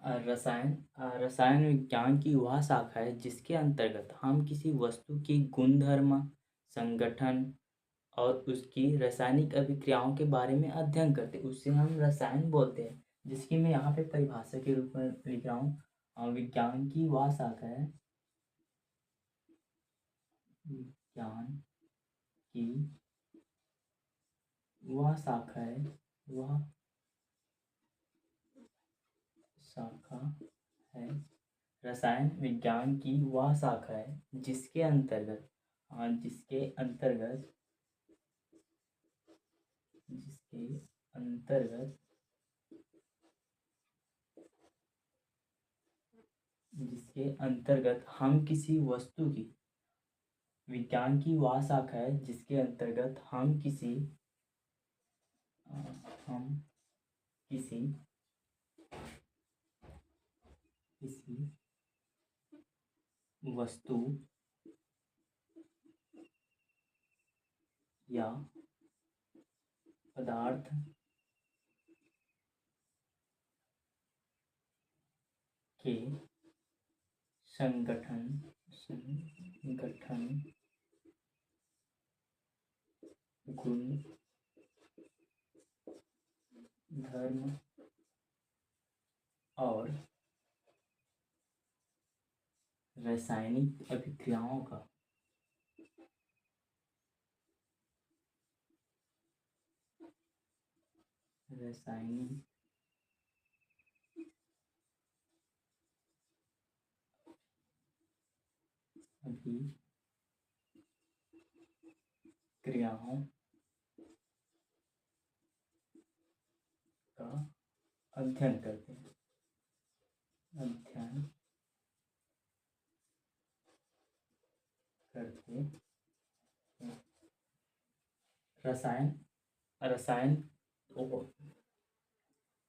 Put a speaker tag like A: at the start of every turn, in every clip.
A: रसायन विज्ञान की वह शाखा है जिसके अंतर्गत हम किसी वस्तु के गुणधर्म, संगठन और उसकी रासायनिक अभिक्रियाओं के बारे में अध्ययन करते हैं, उसे हम रसायन बोलते हैं। जिसकी मैं यहाँ पे परिभाषा के रूप में लिख रहा हूँ। विज्ञान की वह शाखा है, विज्ञान की वह शाखा है, वह शाखा है रसायन विज्ञान की वह शाखा है जिसके अंतर्गत जिसके अंतर्गत हम किसी वस्तु की विज्ञान की वह शाखा है जिसके अंतर्गत हम किसी वस्तु या पदार्थ के संगठन, गुण, धर्म और रासायनिक अभिक्रियाओं का क्रियाओं का अध्ययन करते हैं।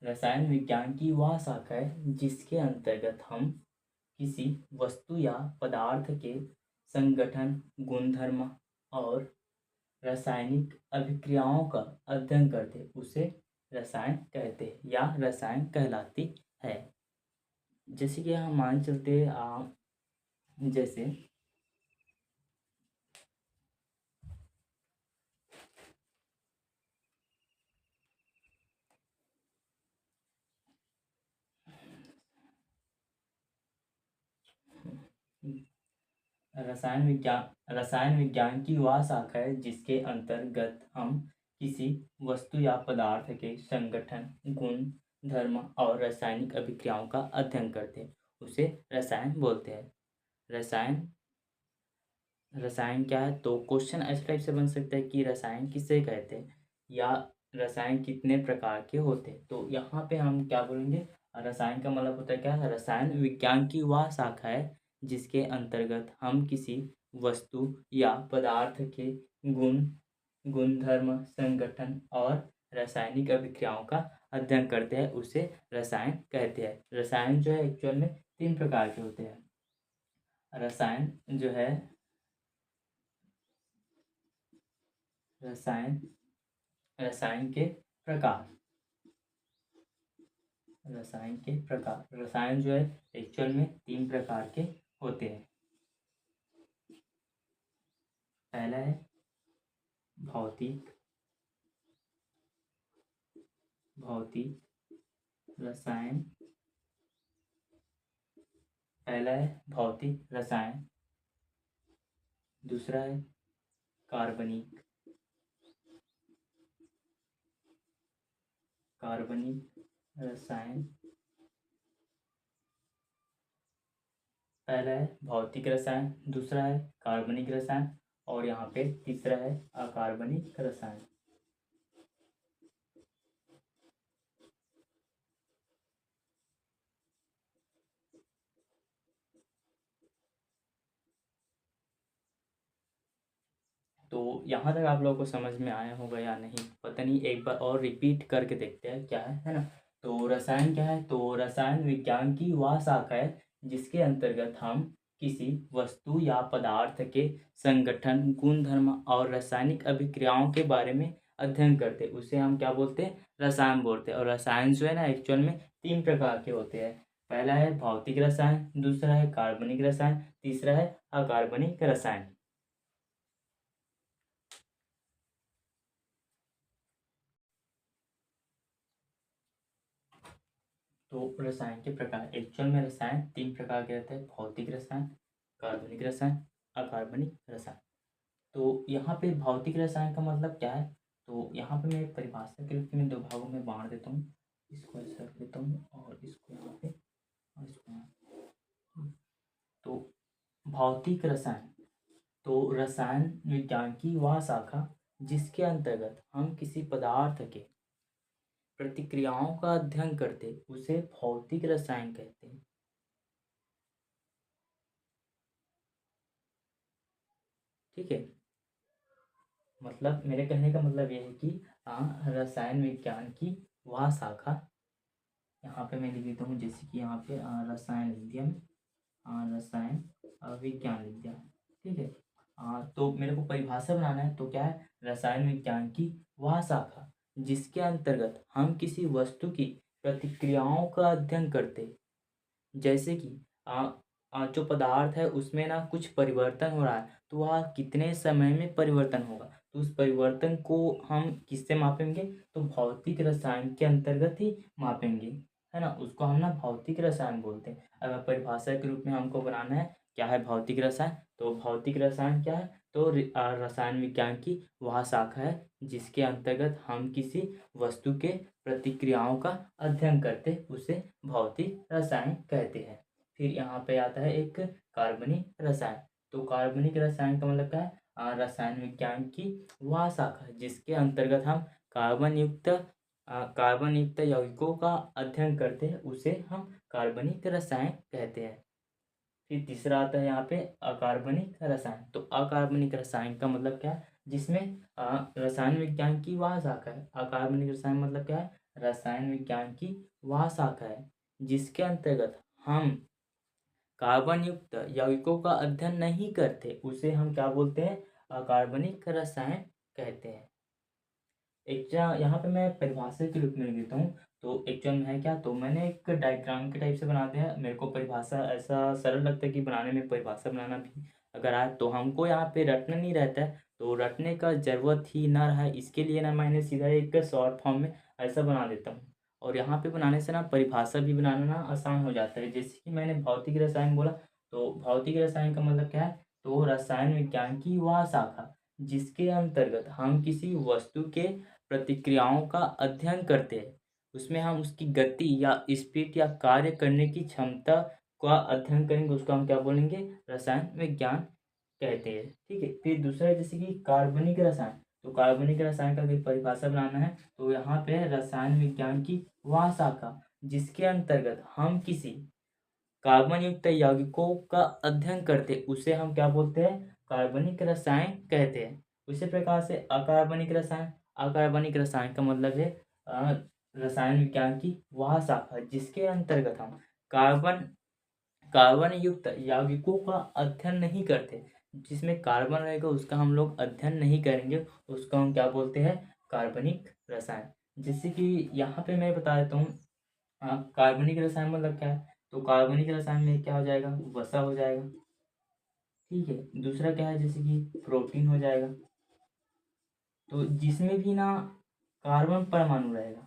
A: रसायन विज्ञान की वह शाखा है जिसके अंतर्गत हम किसी वस्तु या पदार्थ के संगठन, गुणधर्म और रासायनिक अभिक्रियाओं का अध्ययन करते, उसे रसायन कहते हैं या रसायन कहलाती है। जैसे कि हम मान चलते जैसे रसायन विज्ञान की वह शाखा है जिसके अंतर्गत हम किसी वस्तु या पदार्थ के संगठन, गुण, धर्म और रासायनिक अभिक्रियाओं का अध्ययन करते हैं, उसे रसायन बोलते हैं। रसायन क्या है? तो क्वेश्चन इस टाइप से बन सकता है कि रसायन किसे कहते हैं या रसायन कितने प्रकार के होते हैं। तो यहाँ पे हम क्या बोलेंगे, रसायन का मतलब होता है क्या? रसायन विज्ञान की वह शाखा है जिसके अंतर्गत हम किसी वस्तु या पदार्थ के गुणधर्म, संगठन और रासायनिक अभिक्रियाओं का अध्ययन करते हैं, उसे रसायन कहते हैं। रसायन जो है एक्चुअल में 3 प्रकार के होते हैं। रसायन के प्रकार। रसायन जो है एक्चुअल में 3 प्रकार के होते हैं। पहला है भौतिक रसायन। दूसरा है कार्बनिक रसायन। पहला है भौतिक रसायन, दूसरा है कार्बनिक रसायन और यहाँ पे तीसरा है अकार्बनिक रसायन। तो यहाँ तक आप लोगों को समझ में आया होगा या नहीं पता नहीं, एक बार और रिपीट करके देखते हैं क्या है ना। तो रसायन क्या है? तो रसायन विज्ञान की वह शाखा है जिसके अंतर्गत हम किसी वस्तु या पदार्थ के संगठन, गुणधर्म और रासायनिक अभिक्रियाओं के बारे में अध्ययन करते, उसे हम क्या बोलते हैं? रसायन बोलते हैं। और रसायन जो है ना एक्चुअल में 3 प्रकार के होते हैं। पहला है भौतिक रसायन, दूसरा है कार्बनिक रसायन, तीसरा है अकार्बनिक रसायन। तो रसायन के प्रकार, एक्चुअल में रसायन 3 प्रकार के रहते हैं: भौतिक रसायन, कार्बनिक रसायन, अकार्बनिक रसायन। तो यहाँ पे भौतिक रसायन का मतलब क्या है, तो यहाँ पे मैं परिभाषा के रूप में 2 भागों में बांट देता हूँ। इसको ऐसा रख देता हूँ और इसको यहाँ पे और इसको यहाँ। तो भौतिक रसायन तो रसायन विज्ञान की वह शाखा जिसके अंतर्गत हम किसी पदार्थ के प्रतिक्रियाओं का अध्ययन करते उसे भौतिक रसायन कहते हैं। ठीक है, मतलब मेरे कहने का मतलब यह है कि रसायन विज्ञान की वह शाखा, यहाँ पे मैं लिख देता हूँ जैसे कि यहाँ पे रसायन विज्ञान, रसायन विज्ञान विद्या। ठीक है, तो मेरे को परिभाषा बनाना है, तो क्या है, रसायन विज्ञान की वह शाखा जिसके अंतर्गत हम किसी वस्तु की प्रतिक्रियाओं का अध्ययन करते, जैसे कि जो पदार्थ है उसमें ना कुछ परिवर्तन हो रहा है, तो वह कितने समय में परिवर्तन होगा, तो उस परिवर्तन को हम किससे मापेंगे, तो भौतिक रसायन के अंतर्गत ही मापेंगे, है ना। उसको हम ना भौतिक रसायन बोलते हैं। अगर परिभाषा के रूप में हमको बनाना है क्या है भौतिक रसायन, तो भौतिक रसायन क्या है, तो रसायन विज्ञान की वह शाखा है जिसके अंतर्गत हम किसी वस्तु के प्रतिक्रियाओं का अध्ययन करते उसे भौतिक रसायन कहते हैं। फिर यहाँ पे आता है एक कार्बनिक रसायन। तो कार्बनिक रसायन का मतलब क्या है, रसायन विज्ञान की वह शाखा जिसके अंतर्गत हम कार्बन युक्त यौगिकों का अध्ययन करते हैं उसे हम कार्बनिक रसायन कहते हैं। फिर तीसरा आता है यहाँ पे अकार्बनिक रसायन। तो अकार्बनिक रसायन का मतलब क्या है, जिसमें रसायन विज्ञान की वह शाखा है। अकार्बनिक रसायन मतलब क्या है, रसायन विज्ञान की वह शाखा है जिसके अंतर्गत हम कार्बन युक्त यौगिकों का अध्ययन नहीं करते उसे हम क्या बोलते हैं, अकार्बनिक रसायन कहते हैं। एक्चुअल यहाँ पे मैं परिभाषा के रूप में लिख देता हूँ। तो एक्चुअल में है क्या, तो मैंने एक डायग्राम के टाइप से बना दिया। मेरे को परिभाषा ऐसा सरल लगता है कि बनाने में, परिभाषा बनाना भी अगर आए तो हमको यहाँ पे रटना नहीं रहता है, तो रटने का ज़रूरत ही ना रहा, इसके लिए ना मैंने सीधा एक शॉर्ट फॉर्म में ऐसा बना देता हूँ। और यहाँ पे बनाने से ना परिभाषा भी बनाना ना आसान हो जाता है। जैसे कि मैंने भौतिक रसायन बोला, तो भौतिक रसायन का मतलब क्या है, तो रसायन विज्ञान की वह शाखा जिसके अंतर्गत हम किसी वस्तु के प्रतिक्रियाओं का अध्ययन करते हैं, उसमें हम उसकी गति या स्पीड या कार्य करने की क्षमता का अध्ययन करेंगे, उसको हम क्या बोलेंगे, रसायन विज्ञान कहते हैं। ठीक है, फिर दूसरा है जैसे कि कार्बनिक रसायन। तो कार्बनिक रसायन का अगर परिभाषा बनाना है, तो यहाँ पे है रसायन विज्ञान की वह शाखा जिसके अंतर्गत हम किसी कार्बन युक्त यौगिकों का अध्ययन करते उसे हम क्या बोलते हैं, कार्बनिक रसायन कहते हैं। उसी प्रकार से अकार्बनिक रसायन, अकार्बनिक रसायन का मतलब है रसायन विज्ञान की वह शाखा जिसके अंतर्गत हम कार्बन कार्बन युक्त यौगिकों का अध्ययन नहीं करते, जिसमें कार्बन रहेगा उसका हम लोग अध्ययन नहीं करेंगे, उसको हम क्या बोलते हैं, कार्बनिक रसायन। जैसे कि यहाँ पे मैं बता देता हूँ, कार्बनिक रसायन मतलब क्या है, तो कार्बनिक रसायन में क्या हो जाएगा, वसा हो जाएगा। ठीक है, दूसरा क्या है, जैसे कि प्रोटीन हो जाएगा। तो जिसमें भी ना कार्बन परमाणु रहेगा,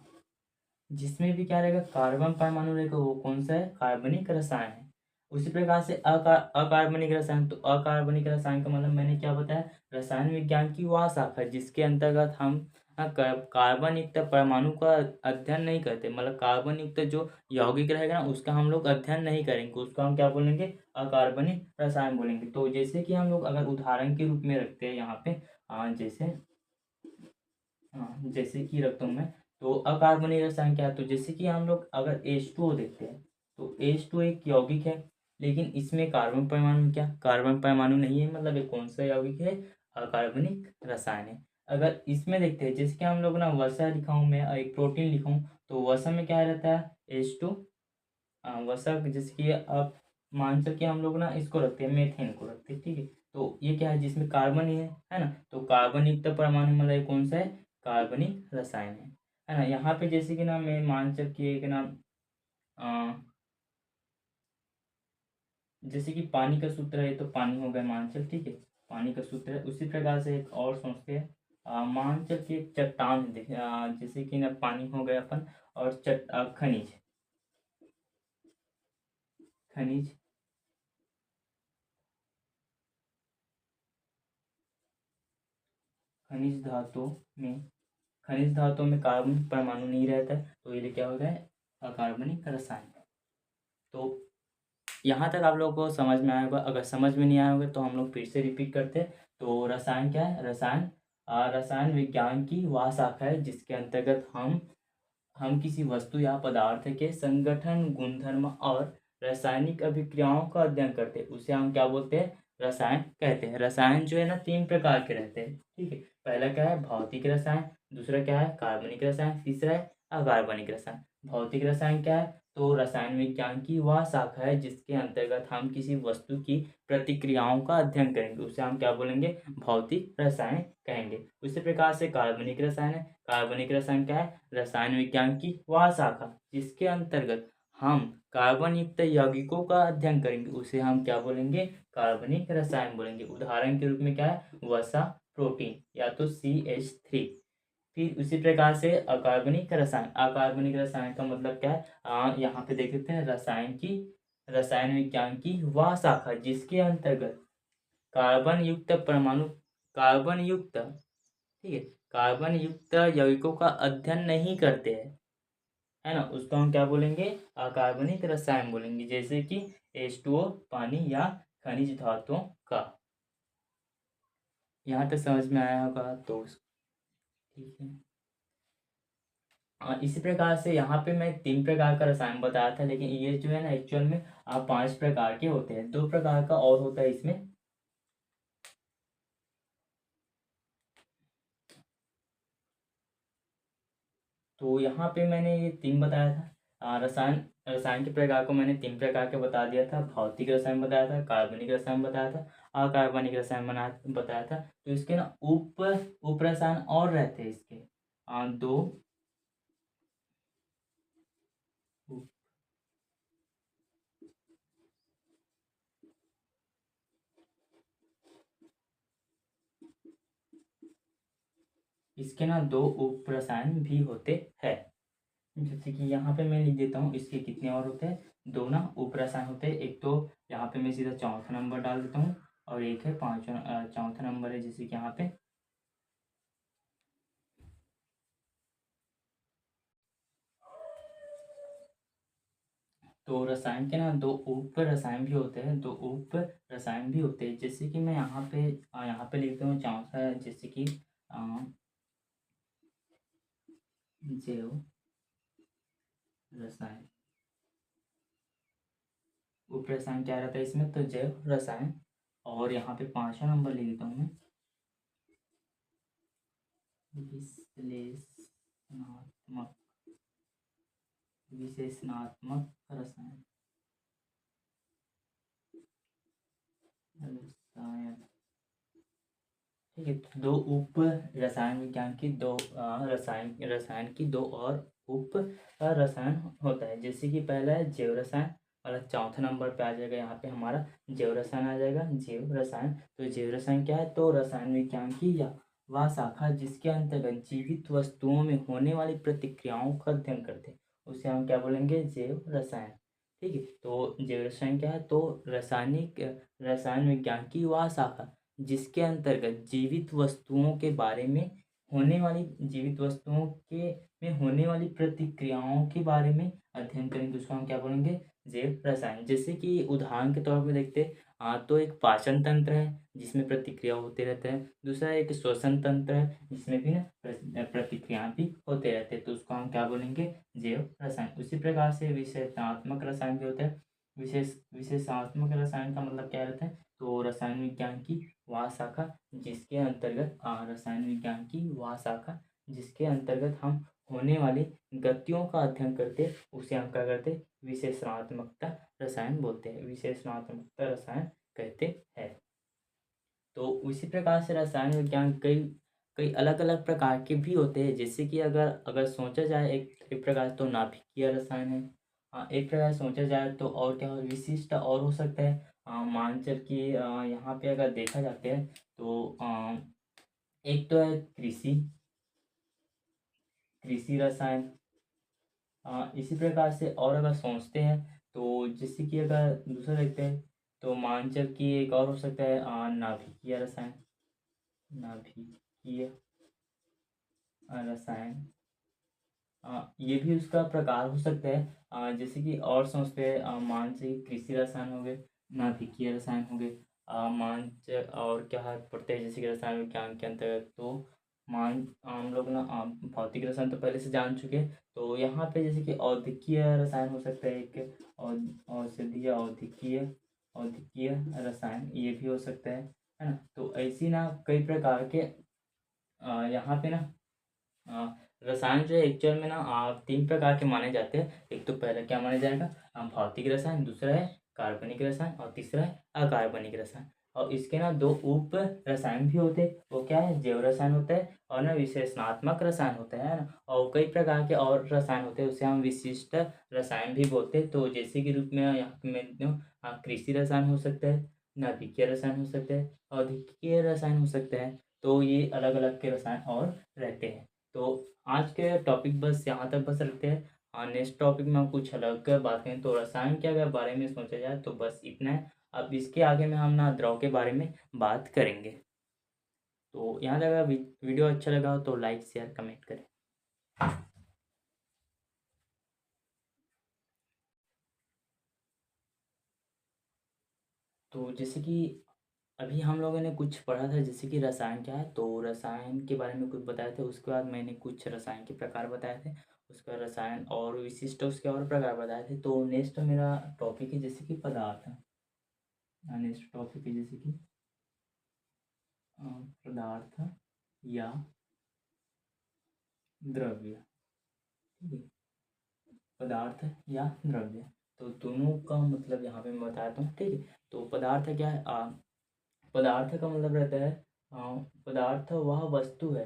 A: जिसमें भी क्या रहेगा, कार्बन परमाणु रहेगा, वो कौन सा है, कार्बनिक रसायन है। उसी प्रकार से अकार्बनिक रसायन। तो अकार्बनिक रसायन का मतलब मैंने क्या बताया, रसायन विज्ञान की वह शाखा जिसके अंतर्गत हम कार्बन युक्त परमाणु का अध्ययन नहीं करते, मतलब कार्बन युक्त जो यौगिक रहेगा ना उसका हम लोग अध्ययन नहीं करेंगे, उसको हम क्या बोलेंगे, अकार्बनिक रसायन बोलेंगे। तो जैसे कि हम लोग अगर उदाहरण के रूप में रखते हैं यहाँ पे, जैसे कि रखता हूँ मैं, तो अकार्बनिक रसायन क्या है, तो जैसे कि हम लोग अगर H2O देखते हैं, तो H2 एक यौगिक है, लेकिन इसमें कार्बन परमाणु, क्या कार्बन परमाणु नहीं है, मतलब ये कौन सा यौगिक है, अकार्बनिक रसायन है। अगर इसमें देखते हैं, जैसे कि हम लोग ना वसा लिखा हूँ मैं, एक प्रोटीन लिखा हूँ, तो वसा में क्या रहता है, H2। वसा जैसे कि आप मान सकते हम लोग ना इसको रखते हैं, मेथेन को रखते हैं। ठीक है, तो ये क्या है, जिसमें कार्बन ही है ना, तो कार्बन युक्त परमाणु मतलब ये कौन सा है, कार्बनिक रसायन है ना। यहाँ पे जैसे कि ना मैं मान सकती है कि ना जैसे कि पानी का सूत्र है, तो पानी हो गया मान चल, ठीक है, पानी का सूत्र है। उसी प्रकार से एक और सोचते हैं, मान चल की एक चट्टान है, जैसे कि ना पानी हो गया अपन, और खनिज, खनिज, खनिज धातु में खनिज धातु में कार्बन परमाणु नहीं रहता है, तो ये क्या हो गया है, अकार्बनिक रसायन। तो यहाँ तक आप लोगों को समझ में आया होगा। अगर समझ में नहीं आया होगा तो हम लोग फिर से रिपीट करते हैं। तो रसायन क्या है, रसायन रसायन विज्ञान की वह शाखा है जिसके अंतर्गत हम किसी वस्तु या पदार्थ के संगठन, गुणधर्म और रासायनिक अभिक्रियाओं का अध्ययन करते हैं, उसे हम क्या बोलते हैं, रसायन कहते हैं। रसायन जो है ना 3 प्रकार के रहते हैं, ठीक है। पहला क्या है, भौतिक रसायन, दूसरा क्या है, कार्बनिक रसायन, तीसरा है अकार्बनिक रसायन। भौतिक रसायन क्या है, तो रसायन विज्ञान की वह शाखा है जिसके अंतर्गत हम किसी वस्तु की प्रतिक्रियाओं का अध्ययन करेंगे, उसे हम क्या बोलेंगे, भौतिक रसायन कहेंगे। उसी प्रकार से कार्बनिक रसायन है। कार्बनिक रसायन क्या है, रसायन विज्ञान की वह शाखा जिसके अंतर्गत हम कार्बन युक्त यौगिकों का अध्ययन करेंगे, उसे हम क्या बोलेंगे, कार्बनिक रसायन बोलेंगे। उदाहरण के रूप में क्या है, वसा, प्रोटीन, या तो CH3। फिर उसी प्रकार से अकार्बनिक रसायन, अकार्बनिक रसायन का मतलब क्या है, यहाँ पे देख लेते हैं, रसायन विज्ञान की वह शाखा जिसके अंतर्गत कार्बन युक्त परमाणु, कार्बन युक्त, ठीक है, कार्बन युक्त यौगिकों का अध्ययन नहीं करते हैं, है ना, उसको हम क्या बोलेंगे, अकार्बनिक रसायन बोलेंगे। जैसे कि H2O, पानी, या खनिज धातुओं का। यहाँ तक समझ में आया होगा, तो ठीक है। इसी प्रकार से यहाँ पे मैं 3 प्रकार का रसायन बताया था, लेकिन ये जो है ना एक्चुअल में 5 प्रकार के होते हैं। 2 प्रकार का और होता है इसमें। तो यहाँ पे मैंने ये 3 बताया था। रसायन रसायन के प्रकार को मैंने 3 प्रकार के बता दिया था। भौतिक रसायन बताया था, कार्बनिक रसायन बताया था, अकार्बनिक रसायन बताया था। तो इसके ना उप रसायन और रहते हैं इसके, 2 उप इसके ना 2 उप रसायन भी होते हैं। जैसे कि यहाँ पे मैं लिख देता हूँ, इसके कितने और होते हैं, 2 ना उप रसायन होते हैं। एक तो यहाँ पे मैं सीधा चौथा नंबर डाल देता हूँ, और एक है चौथा नंबर है, जैसे कि यहाँ पे तो रसायन के ना 2 उप रसायन भी होते हैं, 2 उप रसायन भी होते हैं। जैसे कि मैं यहाँ पे लिखता हूँ चौथा, जैसे कि जैव रसायन। उप रसायन क्या रहता है इसमें, तो जैव रसायन। और यहाँ पे 5वां नंबर लिख देता हूँ मैं, विश्लेषणात्मक विशेषणात्मक रसायन, रसायन, ठीक है। तो 2 उप रसायन विज्ञान की 2 रसायन की 2 और उप रसायन होता है। जैसे कि पहला है जैव रसायन, मतलब चौथा नंबर पे आ जाएगा, यहाँ पे हमारा जैव रसायन आ जाएगा, जैव रसायन। तो जैव रसायन क्या है, तो रसायन विज्ञान की या वह शाखा जिसके अंतर्गत जीवित वस्तुओं में होने वाली प्रतिक्रियाओं का अध्ययन करते हैं, उसे हम क्या बोलेंगे, जैव रसायन, ठीक है। तो जैव रसायन क्या है, तो रसायन विज्ञान की वह शाखा जिसके अंतर्गत जीवित वस्तुओं के में होने वाली प्रतिक्रियाओं के बारे में अध्ययन करेंगे, उसको हम क्या बोलेंगे, जैव रसायन। जैसे कि उदाहरण के तौर पर देखते हैं, तो एक पाचन तंत्र है जिसमें प्रतिक्रिया होते रहते हैं, दूसरा एक श्वसन तंत्र है जिसमें भी ना प्रतिक्रिया भी होते रहते हैं, तो उसको हम क्या बोलेंगे, जैव रसायन। उसी प्रकार से विशेषणात्मक रसायन भी होते हैं। विशेषणात्मक रसायन का मतलब क्या रहता है, तो रसायन विज्ञान की वह शाखा जिसके अंतर्गत हम होने वाली गतियों का अध्ययन करते, उसे हम क्या करते, विशेषणात्मकता रसायन बोलते हैं, विशेषणात्मकता रसायन कहते हैं। तो उसी प्रकार से रसायन विज्ञान कई कई अलग अलग प्रकार के भी होते हैं। जैसे कि अगर अगर सोचा जाए, एक प्रकार तो नाभिकीय रसायन है, एक प्रकार सोचा जाए तो और क्या हो, विशिष्ट और हो सकता है, मानचर की यहाँ पे अगर देखा जाता है तो एक तो है कृषि रसायन। इसी प्रकार से और अगर सोचते हैं तो जैसे कि अगर दूसरा देखते हैं तो मानचर की एक और हो सकता है नाभिकीय रसायन। नाभिकीय रसायन ये भी उसका प्रकार हो सकता है। जैसे कि और सोचते हैं मानसिक कृषि रसायन हो गए, नाभिकीय रसायन हो गए, मानच और क्या पढ़ते हैं जैसे कि रसायन विज्ञान के अंतर्गत तो मान हम लोग ना भौतिक रसायन तो पहले से जान चुके हैं। तो यहाँ पे जैसे कि औद्योगिकीय रसायन हो सकता है एक औषधीय औद्योगिकीय रसायन ये भी हो सकता है ना। तो ऐसी ना कई प्रकार के यहाँ पे ना रसायन जो है एक्चुअल में ना तीन प्रकार के माने जाते हैं। एक तो पहला क्या माना जाएगा भौतिक रसायन, दूसरा है कार्बनिक रसायन और तीसरा है अकार्बनिक रसायन। और इसके ना दो उप रसायन भी होते हैं, वो क्या है जैव रसायन होता है और ना विश्लेषणात्मक रसायन होता है ना। और कई प्रकार के और रसायन होते हैं उसे हम विशिष्ट रसायन भी बोलते हैं। तो जैसे कि रूप में यहाँ पे मैं कृषि रसायन हो सकता है, नाभिकीय रसायन हो सकता है, औद्योगिकीय रसायन हो सकता है। तो ये अलग अलग के रसायन और रहते हैं। तो आज के टॉपिक बस यहाँ तक बस रखते हैं। नेक्स्ट टॉपिक में हम कुछ अलग बात करें तो रसायन के अगर बारे में सोचा जाए तो बस इतना है। अब इसके आगे में हम ना द्रव के बारे में बात करेंगे। तो यहाँ तक अगर वीडियो अच्छा लगा हो तो लाइक शेयर कमेंट करें। तो जैसे कि अभी हम लोगों ने कुछ पढ़ा था जैसे कि रसायन क्या है, तो रसायन के बारे में कुछ बताए थे। उसके बाद मैंने कुछ रसायन के प्रकार बताए थे, उसका रसायन और विशिष्ट उसके और प्रकार बताए थे। तो नेक्स्ट मेरा टॉपिक है जैसे कि पदार्थ। नेक्स्ट टॉपिक है जैसे कि पदार्थ या द्रव्य। ठीक है, पदार्थ या द्रव्य तो दोनों का मतलब यहाँ पे मैं बताता हूँ। ठीक है, तो पदार्थ क्या है पदार्थ का मतलब रहता है पदार्थ वह वस्तु है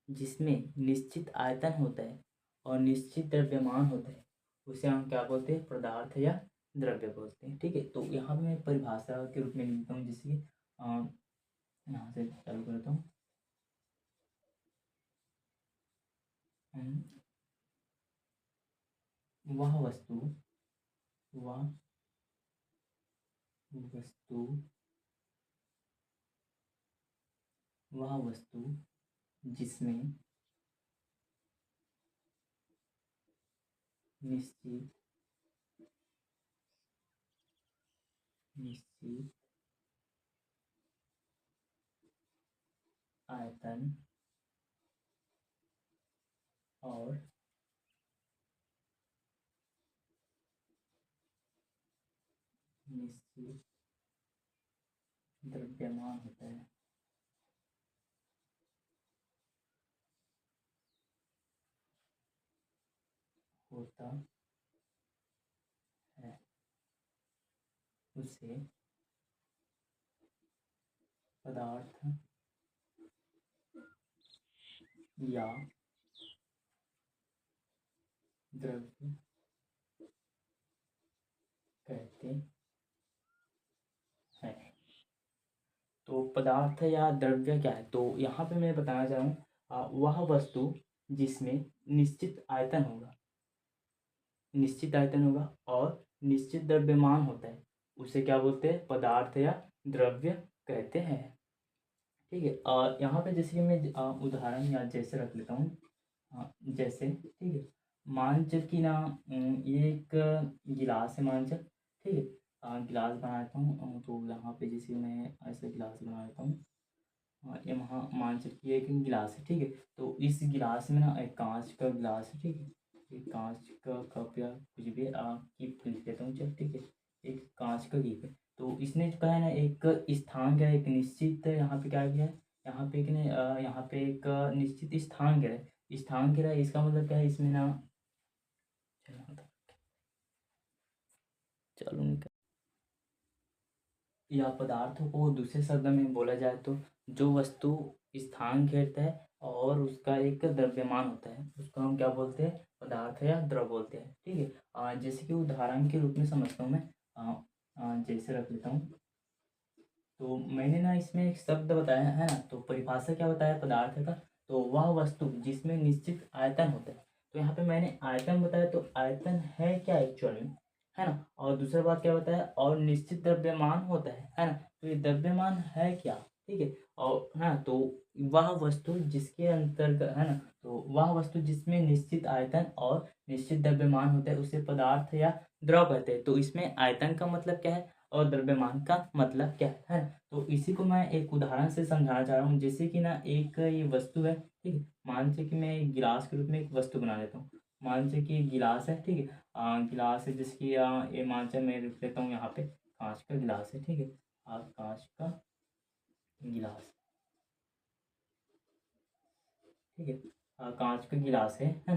A: जिसमें निश्चित आयतन होता है और निश्चित द्रव्यमान होता है, उसे हम क्या बोलते हैं पदार्थ या द्रव्य बोलते हैं। ठीक है, तो यहाँ पे मैं परिभाषा के रूप में लिखता हूँ जैसे कि यहाँ से चालू करता हूँ। वह वस्तु वह वस्तु वह वस्तु जिसमें निश्चित निश्चित आयतन और निश्चित द्रव्यमान होता है। होता है उसे पदार्थ या द्रव्य कहते हैं। तो पदार्थ या द्रव्य क्या है, तो यहाँ पे मैं बताना चाह रहा हूँ वह वस्तु जिसमें निश्चित आयतन होगा और निश्चित द्रव्यमान होता है, उसे क्या बोलते हैं पदार्थ या द्रव्य कहते हैं। ठीक है, और यहाँ पे जैसे कि मैं उदाहरण या जैसे रख लेता हूँ। जैसे ठीक है, मानचर की ना ये एक गिलास है मानचर। ठीक है, गिलास बनाता हूँ तो यहाँ पे जैसे मैं ऐसे गिलास बना लेता हूँ। ये वहाँ मानचर की एक गिलास है। ठीक है, तो इस गिलास में ना एक कांच का गिलास है। ठीक है, एक कांच का कप या कुछ भी कीप लिख देता हूँ चल। ठीक है, एक कांच का कीप है। तो इसने जो कहा है ना एक स्थान क्या है, एक निश्चित यहाँ पे क्या किया है, यहाँ पे एक ने यहाँ पे एक निश्चित स्थान गिरा है। स्थान गिरा है इसका मतलब क्या है इसमें ना चलो निकल या पदार्थों को दूसरे शब्द में बोला जाए तो जो वस्तु स्थान घेरता है और उसका एक द्रव्यमान होता है उसको हम क्या बोलते हैं पदार्थ या द्रव बोलते हैं। ठीक है, जैसे कि उदाहरण के रूप में समझता हूँ मैं जैसे रख लेता हूँ। तो मैंने ना इसमें एक शब्द बताया है ना, तो परिभाषा क्या बताया पदार्थ का, तो वह वस्तु जिसमें निश्चित आयतन होता है। तो यहाँ पे मैंने आयतन बताया, तो आयतन है क्या एक्चुअल में, है ना। और दूसरा बात क्या बताया, और निश्चित द्रव्यमान होता है ना। तो ये द्रव्यमान है क्या, ठीक है। और हाँ, तो वह वस्तु जिसके अंतर्गत है ना, तो वह वस्तु जिसमें निश्चित आयतन और निश्चित द्रव्यमान होता है उसे पदार्थ या द्रव कहते हैं। तो इसमें आयतन का मतलब क्या है और द्रव्यमान का मतलब क्या है। तो इसी को मैं एक उदाहरण से समझाना चाह रहा हूँ। जैसे कि ना एक ये वस्तु है, ठीक है। मान से कि मैं एक गिलास के रूप में एक वस्तु बना लेता हूँ। मान से कि गिलास है, ठीक है। गिलास है, जैसे कि ये मान से मैं लिख लेता हूँ यहाँ पे कांच का गिलास है, ठीक है। कांच का गिलास, ठीक है। कांच का गिलास है ना।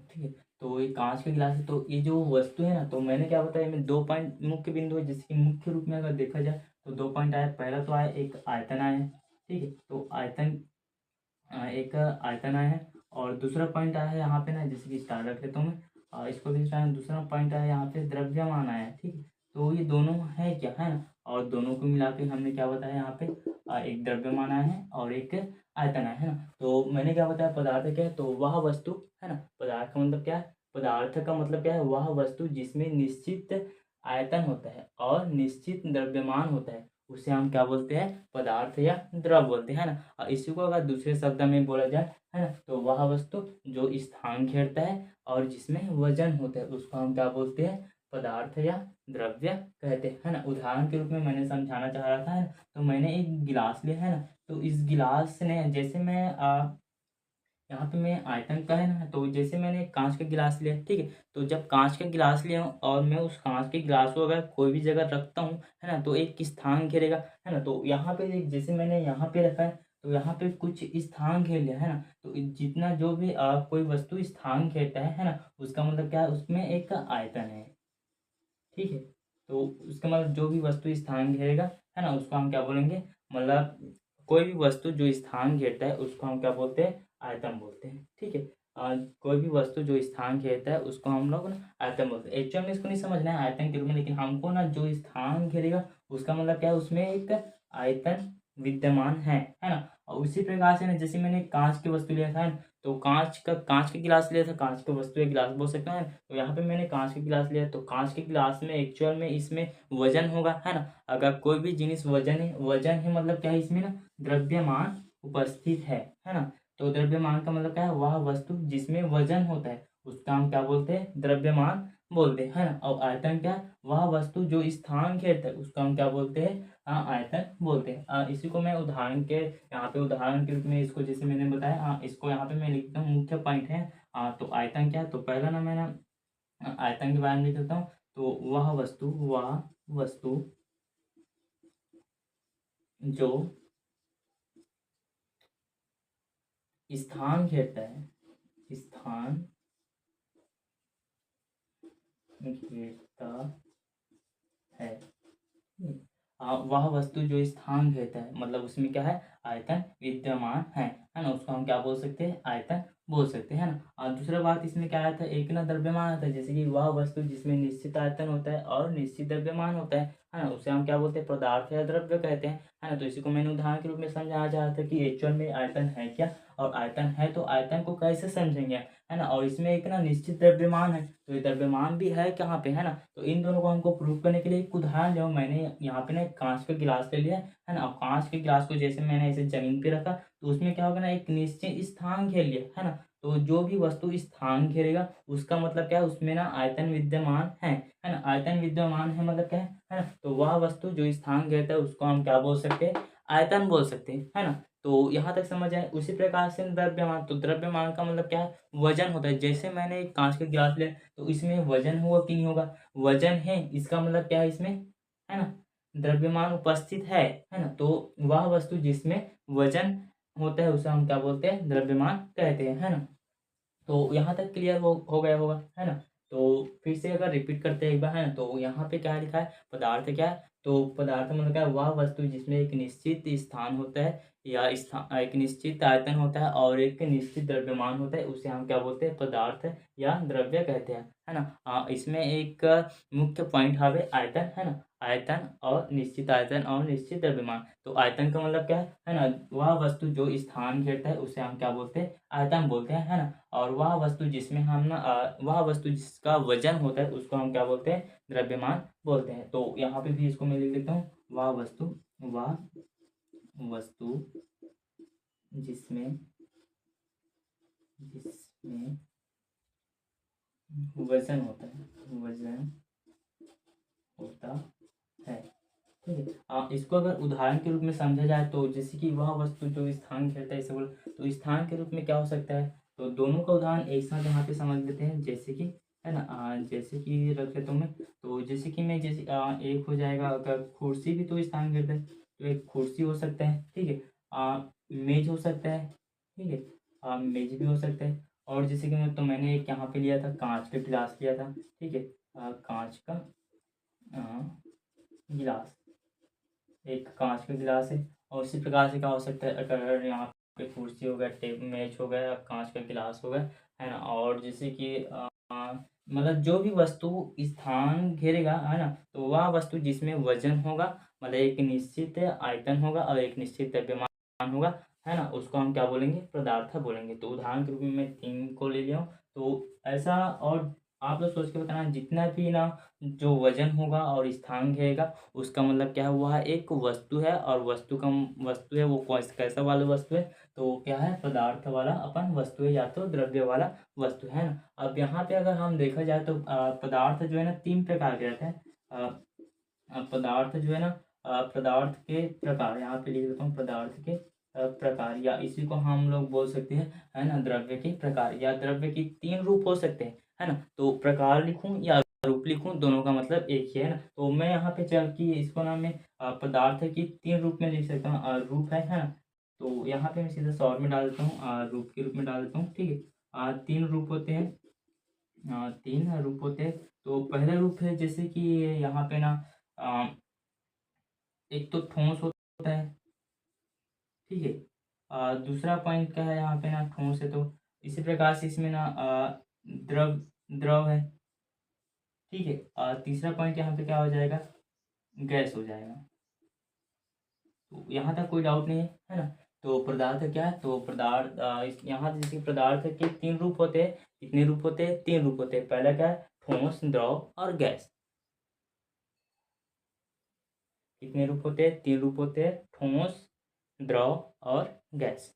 A: ठीक है। तो ये कांच का गिलास है, तो ये जो वस्तु है ना, तो मैंने क्या बताया, मैं 2 पॉइंट मुख्य बिंदु है, जैसे कि मुख्य रूप में अगर देखा जाए तो 2 पॉइंट आया। पहला तो आया एक आयतन आया है, ठीक है। तो आयतन एक आयतन आया है, और दूसरा पॉइंट आया है यहाँ पे ना, जैसे कि स्टार रख लेता हूँ मैं, इसको भी स्टार। दूसरा पॉइंट आया यहाँ पे द्रव्यमान आया है, ठीक है। तो ये दोनों है क्या, है ना। और दोनों को मिला के हमने क्या बताया यहाँ पे, एक द्रव्यमान आया है और एक आयतन आया है ना। तो मैंने क्या बताया, पदार्थ क्या है, तो वह वस्तु है ना। पदार्थ का मतलब क्या है, पदार्थ का मतलब क्या है, वह वस्तु जिसमें निश्चित आयतन होता है और निश्चित द्रव्यमान होता है उसे हम क्या बोलते हैं, पदार्थ या द्रव बोलते हैं ना। और इसी को अगर दूसरे शब्द में बोला जाए, है ना, तो वह वस्तु जो स्थान घेरता है और जिसमें वजन होता है उसको हम क्या बोलते हैं, पदार्थ या द्रव्य कहते हैं, है ना। उदाहरण के रूप में मैंने समझाना चाह रहा था, है ना। तो मैंने एक गिलास लिया है ना, तो इस गिलास ने, जैसे मैं यहाँ पे मैं आयतन का है ना, तो जैसे मैंने कांच का गिलास लिया, ठीक है। तो जब कांच का गिलास लिया हूँ और मैं उस कांच के गिलास को अगर कोई भी जगह रखता हूँ, है ना, तो एक स्थान घेरेगा, है ना। तो यहाँ पे जैसे मैंने यहाँ पे रखा है, तो यहाँ पे कुछ स्थान घेर लिया, है ना। तो जितना जो भी कोई वस्तु स्थान घेरता है ना, उसका मतलब क्या है, उसमें एक आयतन है, ठीक है। तो उसका मतलब जो भी वस्तु स्थान घेरेगा, है ना, उसको हम क्या बोलेंगे, मतलब कोई भी वस्तु जो स्थान घेरता है उसको हम क्या बोलते हैं, आयतन बोलते हैं, ठीक है। कोई भी वस्तु जो स्थान घेरता है उसको हम लोग ना आयतन बोलते हैं। एक्चुअल में इसको नहीं समझना है आयतन के रूप में, लेकिन हमको ना जो स्थान घेरेगा उसका मतलब क्या है, उसमें एक आयतन विद्यमान है ना। और उसी प्रकार से ना, जैसे मैंने कांच की वस्तु लिया था, तो कांच का गिलास लिया था, कांच का वस्तु एक गिलास बोल सकते हैं। तो यहाँ पे मैंने कांच का गिलास लिया, तो कांच के गिलास में एक्चुअल में इसमें वजन होगा, है ना। अगर कोई भी जिनिस वजन है मतलब क्या है, इसमें ना द्रव्यमान उपस्थित है ना। तो द्रव्यमान का मतलब क्या है, वह वस्तु जिसमें वजन होता है उसका हम क्या बोलते हैं, द्रव्यमान बोलते हैं, है ना। और आयतन क्या है, वह वस्तु जो स्थान घेरता है उसका हम क्या बोलते हैं, आयतन बोलते हैं। इसी को मैं उदाहरण के यहाँ पे उदाहरण के रूप में इसको जैसे मैंने बताया, इसको यहाँ पे मैं लिखता हूँ, मुख्य पॉइंट है। तो आयतन क्या है, तो पहला ना मैंने आयतन के बारे में लिख देता हूँ। तो वह वस्तु जो स्थान घेरता है, स्थान घेरता है। वह वस्तु जो स्थान घेरता है मतलब उसमें क्या है, आयतन विद्यमान है ना। उसको हम क्या बोल सकते हैं, आयतन बोल सकते हैं, है ना। और दूसरा बात इसमें क्या आता है, एक ना द्रव्यमान आता है, जैसे कि वह वस्तु जिसमें निश्चित आयतन होता है और निश्चित द्रव्यमान होता है ना, उसे हम क्या बोलते हैं, पदार्थ या द्रव्य कहते हैं, है ना। तो इसी को मैंने उदाहरण के रूप में समझाना चाहा था कि एक्चुअल में आयतन है क्या, और आयतन है तो आयतन को कैसे समझेंगे, है ना। और इसमें एक ना निश्चित द्रव्यमान है, तो ये द्रव्यमान भी है कहाँ पे, है ना। तो इन दोनों को हमको प्रूव करने के लिए एक उदाहरण जो मैंने यहाँ पे ना एक कांच का गिलास ले लिया, है ना। और कांच के गिलास को जैसे मैंने ऐसे जमीन पे रखा, तो उसमें क्या होगा ना, एक निश्चित स्थान घेर लिया, है ना। तो जो भी वस्तु स्थान घेरेगा उसका मतलब क्या है, उसमें ना आयतन विद्यमान है ना। आयतन विद्यमान है मतलब क्या है ना। तो वह वस्तु जो स्थान घेरता है उसको हम क्या बोल सकते हैं, आयतन बोल सकते हैं, है ना। तो यहाँ तक समझ आए। उसी प्रकार से द्रव्यमान, तो द्रव्यमान का मतलब क्या है, वजन होता है। जैसे मैंने एक कांच का गिलास लिया, तो इसमें वजन होगा कि नहीं होगा, वजन है, इसका मतलब क्या है, इसमें है ना द्रव्यमान उपस्थित है ना। तो वह वस्तु जिसमें वजन होता है उसे हम क्या बोलते हैं, द्रव्यमान कहते हैं, है ना। तो यहाँ तक क्लियर हो गया होगा, है ना। तो फिर से अगर रिपीट करते हैं एक बार, है ना, तो यहाँ पे क्या लिखा है, पदार्थ क्या है, तो पदार्थ मतलब क्या है, वह वस्तु जिसमें एक निश्चित स्थान होता है या स्थान, एक निश्चित आयतन होता है और एक निश्चित द्रव्यमान होता है, उसे हम क्या बोलते हैं, पदार्थ या द्रव्य कहते हैं, है ना। इसमें एक मुख्य पॉइंट है आयतन, है ना, आयतन और निश्चित आयतन और निश्चित द्रव्यमान। तो आयतन का मतलब क्या है ना, वह वस्तु जो स्थान घेरता है उसे हम क्या बोलते हैं, आयतन बोलते हैं, है ना। और वह वस्तु जिसमें हम ना वह वस्तु जिसका वजन होता है उसको हम क्या बोलते हैं, द्रव्यमान बोलते हैं। तो यहाँ पे भी इसको मैं लिख देता हूँ, वह वस्तु जिसमें जिसमें वजन होता है, वजन होता है, ठीक है। इसको अगर उदाहरण के रूप में समझा जाए तो जैसे कि वह वस्तु जो स्थान घेरता है, इसे बोल, तो स्थान के रूप में क्या हो सकता है, तो दोनों का उदाहरण एक साथ यहाँ पे समझ लेते हैं, जैसे कि, है ना, जैसे कि रख लेता हूँ मैं, तो जैसे कि मैं जैसे एक हो जाएगा, अगर कुर्सी भी तो स्थान घेरता है, तो एक कुर्सी हो सकता है, ठीक है। मेज हो सकता है, ठीक है, मेज भी हो सकता है। और जैसे कि मैंने एक यहाँ पे लिया था, कांच का गिलास लिया था, ठीक है, कांच का गिलास, एक कांच का गिलास है। और उसी प्रकार से क्या हो सकता है, अगर यहाँ पे कुर्सी हो गया, टेबल मेज हो गया, कांच का गिलास हो गया, है ना। और जैसे कि मतलब जो भी वस्तु स्थान घेरेगा, है ना, तो वह वस्तु जिसमें वजन होगा, मतलब एक निश्चित आयतन होगा और एक निश्चित द्रव्यमान होगा, है ना, उसको हम क्या बोलेंगे, पदार्थ बोलेंगे। तो उदाहरण के रूप में मैं 3 को ले लिया हूँ, तो ऐसा। और आप लोग सोच के बताना, जितना भी ना जो वजन होगा और स्थान घेरेगा, उसका मतलब क्या है, वह एक वस्तु है, और वस्तु है वो कैसा वाला वस्तु है, तो क्या है, पदार्थ वाला अपन वस्तु है, या तो द्रव्य वाला वस्तु है ना। अब यहाँ पे अगर हम देखा जाए तो पदार्थ जो है ना 3 प्रकार के रहते हैं। पदार्थ जो है ना, पदार्थ के प्रकार, यहाँ पे लिख देता हूँ, पदार्थ के प्रकार, या इसी को हम लोग बोल सकते हैं, है ना, द्रव्य के प्रकार, या द्रव्य के 3 रूप हो सकते हैं, है ना। तो प्रकार लिखूं या रूप लिखूं, दोनों का मतलब एक ही है ना। तो मैं यहाँ पे चल कि इसको ना मैं पदार्थ की 3 रूप में लिख सकता हूँ, रूप है ना। तो यहाँ पे मैं सीधा शॉर्ट में डाल देता हूँ, रूप के रूप में डाल देता हूँ, ठीक है। 3 रूप होते हैं, 3 रूप होते हैं। तो पहला रूप है जैसे कि यहाँ पे ना एक तो ठोस होता है, ठीक है। दूसरा पॉइंट क्या है, यहाँ पे ना ठोस है, तो इसी प्रकार से इसमें ना द्रव द्रव है, ठीक है। तीसरा पॉइंट यहाँ पे क्या हो जाएगा, गैस हो जाएगा। तो यहाँ तक कोई डाउट नहीं है ना। तो पदार्थ क्या है, तो पदार्थ यहाँ जैसे पदार्थ के 3 रूप होते हैं। कितने रूप होते हैं, 3 रूप होते हैं। पहला क्या है, ठोस, द्रव और गैस। कितने रूप होते हैं, 3 रूप होते हैं, ठोस, द्रव और गैस।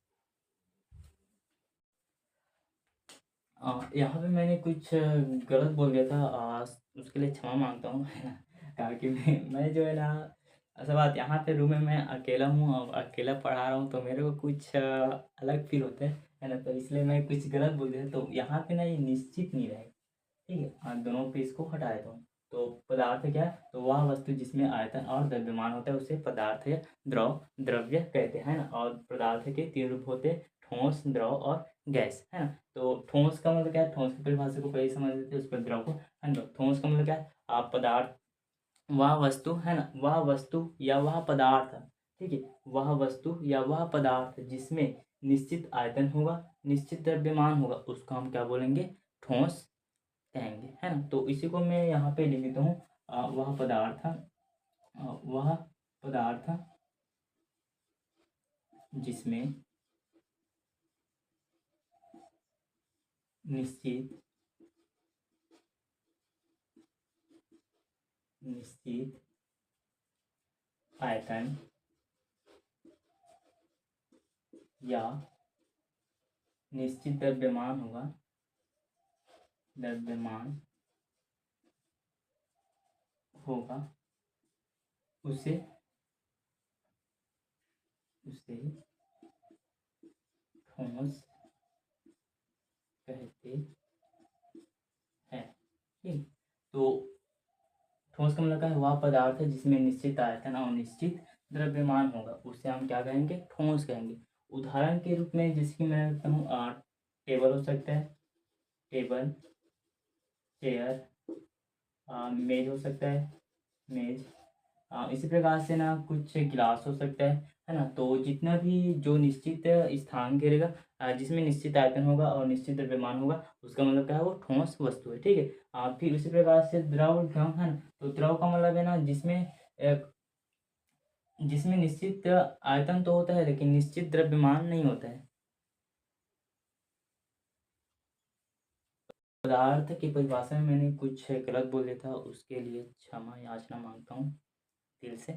A: यहाँ पे मैंने कुछ गलत बोल दिया था, उसके लिए क्षमा मांगता हूँ, है ना। ताकि मैं जो है ना, असल बात यहाँ पे रूम में मैं अकेला हूँ और अकेला पढ़ा रहा हूँ, तो मेरे को कुछ अलग फील होता है ना। तो इसलिए मैं कुछ गलत बोल दिया, तो यहाँ पे ना ये निश्चित नहीं रहेगा, ठीक है। दोनों पे इसको हटा देता हूँ। तो पदार्थ क्या है, तो वह वस्तु जिसमें आयतन और द्रव्यमान होता है उसे पदार्थ या द्रव्य कहते हैं ना। और पदार्थ के 3 रूप होते हैं, ठोस, द्रव और गैस, है ना। तो ठोस का मतलब क्या है, ठोस की परिभाषा को पहले समझ लेते हैं, उस पर द्रव को, है ना। ठोस का मतलब क्या है, आप पदार्थ, वह वस्तु, है ना, वह वस्तु या वह पदार्थ, ठीक है, वह वस्तु या वह पदार्थ जिसमें निश्चित आयतन होगा, निश्चित द्रव्यमान होगा, उसको हम क्या बोलेंगे, ठोस कहेंगे, है ना। तो इसी को मैं यहाँ पे लिख देता हूँ, वह पदार्थ जिसमें निश्चित आयतन या निश्चित द्रव्यमान होगा, उसे ठोस कहते हैं, ठीक। तो ठोस का मतलब क्या है, वह पदार्थ है जिसमें निश्चित आयतन और निश्चित द्रव्यमान होगा, उसे हम क्या कहेंगे, ठोस कहेंगे। उदाहरण के रूप में जैसे कि मैं रखता हूँ, टेबल हो सकता है, टेबल, चेयर, मेज हो सकता है, मेज। इसी प्रकार से ना कुछ गिलास हो सकता है ना। तो जितना भी जो निश्चित स्थान घेरेगा, जिसमें निश्चित आयतन होगा और निश्चित द्रव्यमान होगा, उसका मतलब क्या है, वो ठोस वस्तु है, ठीक है। फिर उसी प्रकार से द्रव द्रव है ना। तो द्रव का मतलब है ना जिसमें निश्चित आयतन तो होता है लेकिन निश्चित द्रव्यमान नहीं होता है। पदार्थ की परिभाषा में मैंने कुछ गलत बोल दिया था, उसके लिए क्षमा याचना मांगता हूँ दिल से।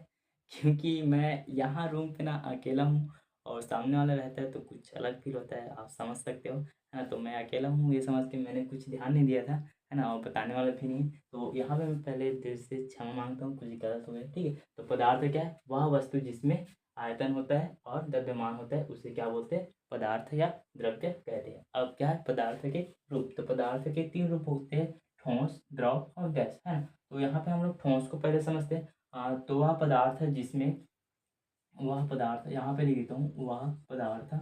A: क्योंकि मैं यहाँ रूम पे ना अकेला हूँ और सामने वाला रहता है तो कुछ अलग फील होता है, आप समझ सकते हो, है ना। तो मैं अकेला हूँ ये समझ के मैंने कुछ ध्यान नहीं दिया था, है ना, और बताने वाला भी नहीं। तो यहाँ पे मैं पहले दिल से क्षमा मांगता हूँ, कुछ गलत हो गया, ठीक है। तो पदार्थ क्या है, वह वस्तु जिसमें आयतन होता है और द्रव्यमान होता है, उसे क्या बोलते हैं, पदार्थ या द्रव्य कहते हैं। अब क्या है पदार्थ के रूप, तो पदार्थ के 3 रूप होते हैं, ठोस, द्रव और गैस, है ना। तो यहाँ पे हम लोग ठोस को पहले समझते हैं। तो वह पदार्थ है जिसमें, वह पदार्थ यहाँ पे लिख देता हूँ, वह पदार्थ,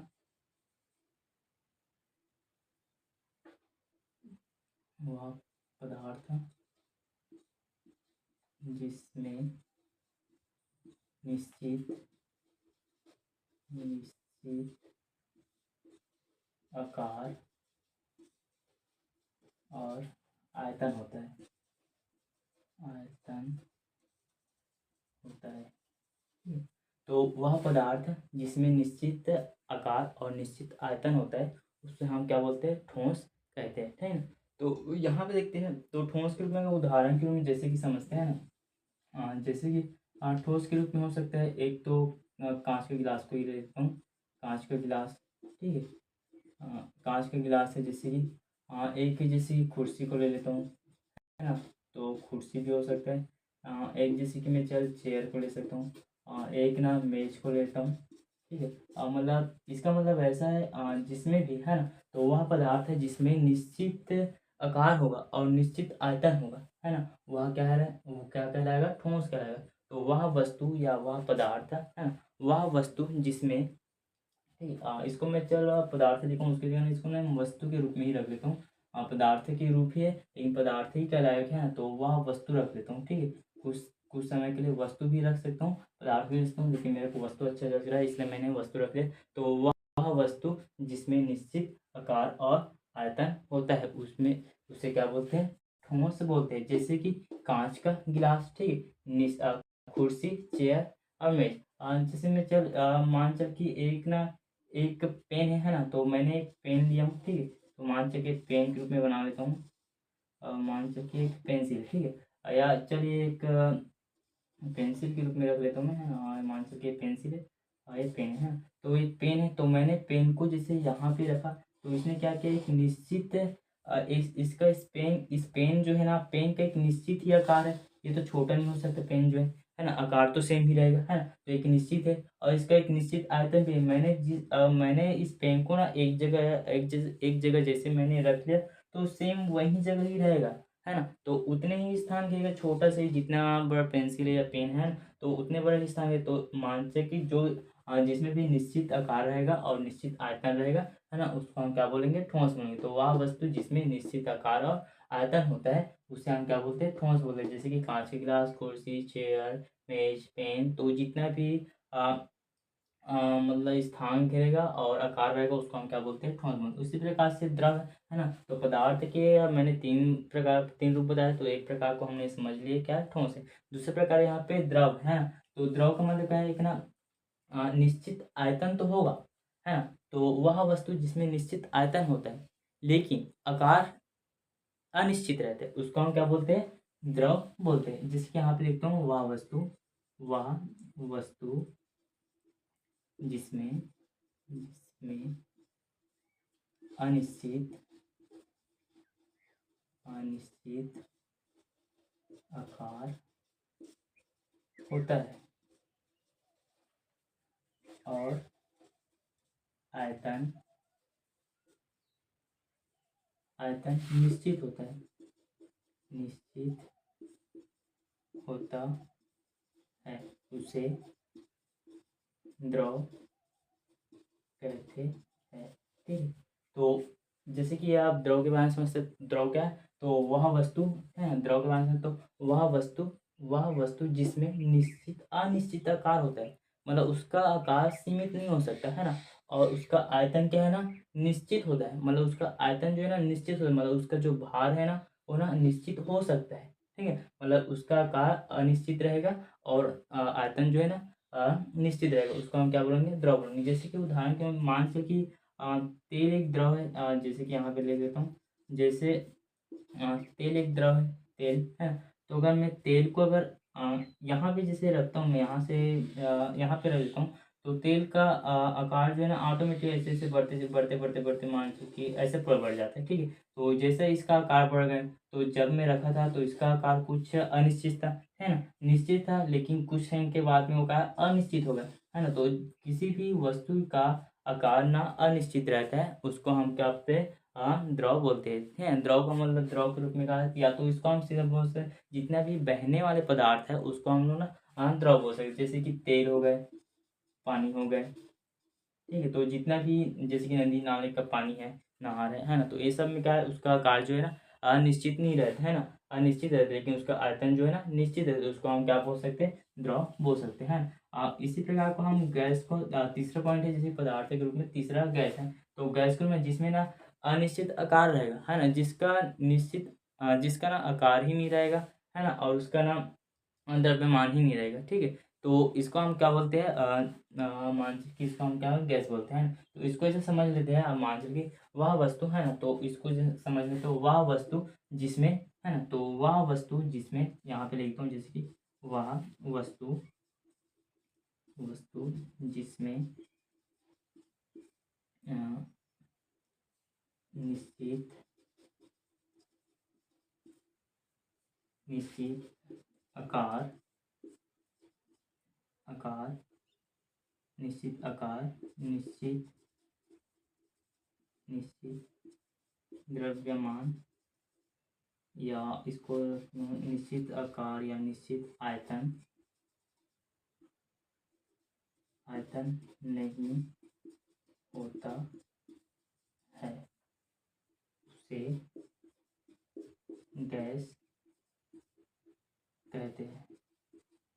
A: वह पदार्थ जिसमें निश्चित निश्चित आकार और आयतन होता है, आयतन होता है। तो वह पदार्थ जिसमें निश्चित आकार और निश्चित आयतन होता है, उससे हम क्या बोलते हैं, ठोस कहते हैं, ठीक है ना। तो यहाँ पे देखते हैं, तो ठोस के रूप में उदाहरण के रूप में जैसे कि समझते हैं ना। जैसे कि ठोस के रूप में हो सकता है, एक तो कांच के गिलास को ही ले लेता हूँ, कांच का गिलास, ठीक है। कांच का गिलास है, जैसे कि एक ही जैसे कि कुर्सी को ले लेता हूँ, है ना। तो कुर्सी भी हो सकता है। एक जैसे कि मैं चल चेयर को ले सकता हूँ, एक ना मेज को लेता हूँ, ठीक है। मतलब इसका मतलब ऐसा है, जिसमें भी है ना, तो वह पदार्थ है जिसमें निश्चित आकार होगा और निश्चित आयतन होगा, है ना, वह क्या है, वो क्या कहलाएगा, ठोस कहलाएगा। तो वह वस्तु या वह पदार्थ है ना, वह वस्तु जिसमें, ठीक है। इसको मैं चल पदार्थ लिखूँ, उसके लिए इसको मैं वस्तु के रूप में ही रख लेता हूँ। पदार्थ के रूप ही है लेकिन पदार्थ ही कहलाएगा, है ना, तो वह वस्तु रख लेता हूँ, ठीक है। कुछ कुछ समय के लिए वस्तु भी रख सकता हूँ, पदार्थ भी रख सकता हूँ, लेकिन मेरे को वस्तु अच्छा लग रहा है इसलिए मैंने वस्तु रख लिया। तो वह वस्तु जिसमें निश्चित आकार और आयतन होता है, उसमें उसे क्या बोलते हैं, ठोस बोलते हैं। जैसे कि कांच का गिलास, ठीक है, कुर्सी, चेयर और मेज। जैसे मैं चल मान चल कि एक ना, एक पेन है ना, तो मैंने एक पेन लिया हूँ, ठीक है। तो मान चल के पेन के रूप में बना लेता हूँ, मान चल के एक पेंसिल, ठीक है। या चलिए एक पेंसिल के रूप में रख लेता हूँ मैं, मान चल के पेंसिल है, ये पेन है। तो एक पेन है, तो मैंने पेन को जैसे यहाँ पे रखा, तो इसने क्या किया, एक निश्चित इसका इस पेन जो है ना, पेन का एक निश्चित ही आकार है, ये तो छोटा नहीं हो सकता पेन जो है ना, आकार तो सेम ही रहेगा, है ना। तो एक निश्चित है और इसका एक निश्चित आयतन भी है। मैंने इस पेन को ना एक जगह जैसे मैंने रख लिया, तो सेम वही जगह ही रहेगा, है ना। तो उतने ही स्थान घेरेगा, छोटा से जितना बड़ा पेंसिल है या पेन है, तो उतने बड़े ही स्थान है। तो मानते कि जो जिसमें भी निश्चित आकार रहेगा और निश्चित आयतन रहेगा, है ना, उसको हम क्या बोलेंगे, ठोस बोलेंगे। तो वह वस्तु जिसमें निश्चित आकार और आयतन होता है, उसे हम क्या बोलते हैं, ठोस बोलते हैं। जैसे कि कांच के गिलास, कुर्सी, चेयर, मेज, पेन, तो जितना भी मतलब स्थान घेरेगा और आकार रहेगा, उसको हम क्या बोलते हैं, ठोस बोलते हैं। उसी प्रकार से द्रव है ना, तो पदार्थ के मैंने तीन रूप बताया, तो एक प्रकार को हमने समझ लिया क्या है, ठोस है। दूसरे प्रकार यहाँ पे द्रव है ना, तो द्रव का मतलब क्या है, एक ना निश्चित आयतन तो होगा, है ना। तो वह वस्तु जिसमें निश्चित आयतन होता है लेकिन आकार अनिश्चित रहता है, उसको हम क्या बोलते हैं, द्रव बोलते हैं। जिसके यहाँ पे लिखता हूँ, वह वस्तु जिसमें जिसमें अनिश्चित अनिश्चित आकार होता है और आयतन आयतन निश्चित होता है, निश्चित होता है, उसे द्रव कहते हैं, ठीक है। तो जैसे कि आप द्रव के बारे में समझते, द्रव क्या है, तो वह वस्तु है ना, द्रव के बारे में, तो वह वस्तु जिसमें निश्चित अनिश्चित आकार होता है, मतलब उसका आकार सीमित नहीं हो सकता है ना, और उसका आयतन क्या है ना, निश्चित होता है, मतलब उसका आयतन जो है ना निश्चित होता है, मतलब उसका जो भार है ना वो ना निश्चित हो सकता है, ठीक है, मतलब उसका आकार अनिश्चित रहेगा और आयतन जो है ना निश्चित रहेगा, उसको हम क्या बोलेंगे, द्रव बोलेंगे। जैसे कि उदाहरण के मान से कि तेल एक द्रव है, जैसे कि यहाँ पे ले लेता हूँ, जैसे तेल एक द्रव है, तेल है, तो अगर मैं तेल को अगर यहाँ पे जैसे रखता हूँ, मैं यहाँ से यहाँ पे रख देता हूँ, तो तेल का आकार जो है ना ऑटोमेटिक ऐसे ऐसे बढ़ते बढ़ते बढ़ते बढ़ते मान कि ऐसे बढ़ जाता है, ठीक है। तो जैसे इसका आकार बढ़ गया, तो जब मैं रखा था तो इसका आकार कुछ अनिश्चित था, है ना, निश्चित था, लेकिन कुछ टाइम के बाद में वो क्या अनिश्चित हो गया, है ना। तो किसी भी वस्तु का आकार ना अनिश्चित रहता है, उसको हम क्या बोलते हैं, द्रव बोलते हैं। द्रव का मतलब द्रव के रूप में कहा है, या तो इसको हम सीधा बोल सकते हैं, जितना भी बहने वाले पदार्थ है उसको हम लोग ना द्रव बोल सकते हैं, जैसे कि तेल हो गए, पानी हो गए, ठीक है। तो जितना भी जैसे कि नदी नाले का पानी है है ना, तो ये सब में क्या है, उसका आकार जो है ना अनिश्चित नहीं रहता है ना, अनिश्चित रहता है, लेकिन उसका आयतन जो है ना निश्चित रहता है, उसको हम क्या बोल सकते हैं, द्रव बोल सकते हैं। इसी प्रकार को हम गैस को तीसरा पॉइंट है, जैसे पदार्थ के रूप में तीसरा गैस है, तो गैस के रूप में जिसमें ना अनिश्चित आकार रहेगा, है ना, जिसका निश्चित जिसका ना आकार ही नहीं रहेगा, है ना, और उसका ना द्रव्यमान ही नहीं रहेगा, ठीक है। तो इसको हम क्या बोलते हैं, मानचित्र की, इसको हम क्या गैस बोलते हैं। तो इसको ऐसे समझ लेते हैं, मानचित्र की वह वस्तु है ना, तो इसको समझ लेते हो, वह वस्तु जिसमें, है ना, तो वह वस्तु जिसमें, यहाँ पे लिखता हूँ, जैसे कि वह वस्तु वस्तु जिसमें अ, निश्चित निश्चित आकार आकार निश्चित आकार, निश्चित निश्चित द्रव्यमान, या इसको निश्चित आकार या निश्चित आयतन आयतन नहीं होता है, उसे गैस कहते हैं।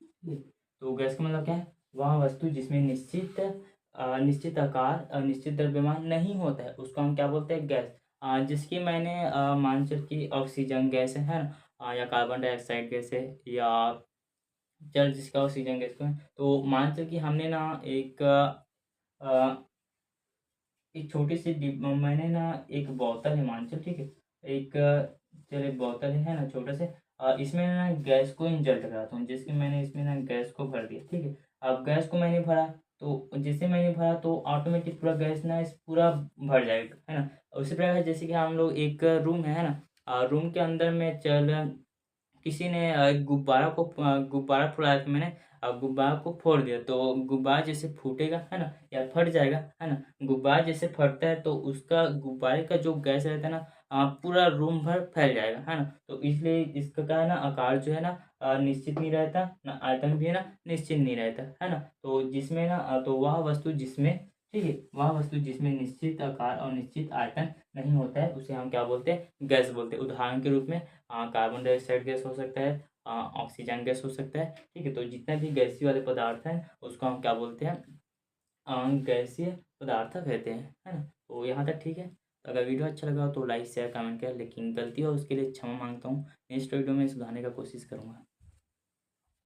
A: ठीक। तो गैस का मतलब क्या है, वह वस्तु जिसमें निश्चित आकार और निश्चित द्रव्यमान नहीं होता है, उसको हम क्या बोलते हैं, गैस। जिसकी मैंने मानचित्र की ऑक्सीजन गैस है ना, या कार्बन डाइऑक्साइड गैस है, या चल जिसका ऑक्सीजन गैस को है, तो मानचित्र की हमने ना अ, एक छोटी सी डिब मैंने ना एक बोतल है, मानचित्र, ठीक है, एक चल एक बोतल है ना, छोटा से इसमें ना गैस को इंजर्ट कराता हूँ, जिसके मैंने इसमें ना गैस को भर दिया, ठीक है। अब गैस को मैंने भरा, तो जैसे मैंने भरा तो ऑटोमेटिक पूरा गैस ना इस पूरा भर जाएगा, है ना। उसी प्रकार जैसे कि हम लोग एक रूम है ना, रूम के अंदर में चल किसी ने गुब्बारा फुलाया था मैंने, गुब्बारा को फोड़ दिया, तो गुब्बारा जैसे फूटेगा, है ना, या फट जाएगा, है ना, गुब्बारा जैसे फटता है तो उसका गुब्बारे का जो गैस रहता है ना पूरा रूम भर फैल जाएगा, है ना। तो इसलिए इसका क्या है ना, आकार जो है ना निश्चित नहीं रहता ना, आयतन भी है ना निश्चित नहीं रहता, है ना। तो जिसमें ना तो वह वस्तु जिसमें, ठीक है, वह वस्तु जिसमें निश्चित आकार और निश्चित आयतन नहीं होता है, उसे हम क्या बोलते हैं, गैस बोलते हैं। उदाहरण के रूप में कार्बन डाइऑक्साइड गैस हो सकता है, ऑक्सीजन गैस हो सकता है, ठीक है। तो जितने भी गैसीय वाले पदार्थ हैं उसको हम क्या बोलते हैं, गैसीय पदार्थ कहते हैं, है ना। तो यहाँ तक ठीक है। तो अगर वीडियो अच्छा लगा हो तो लाइक शेयर कमेंट करें, लेकिन गलती हो उसके लिए क्षमा मांगता हूँ, नेक्स्ट वीडियो में सुधारने का कोशिश करूँगा।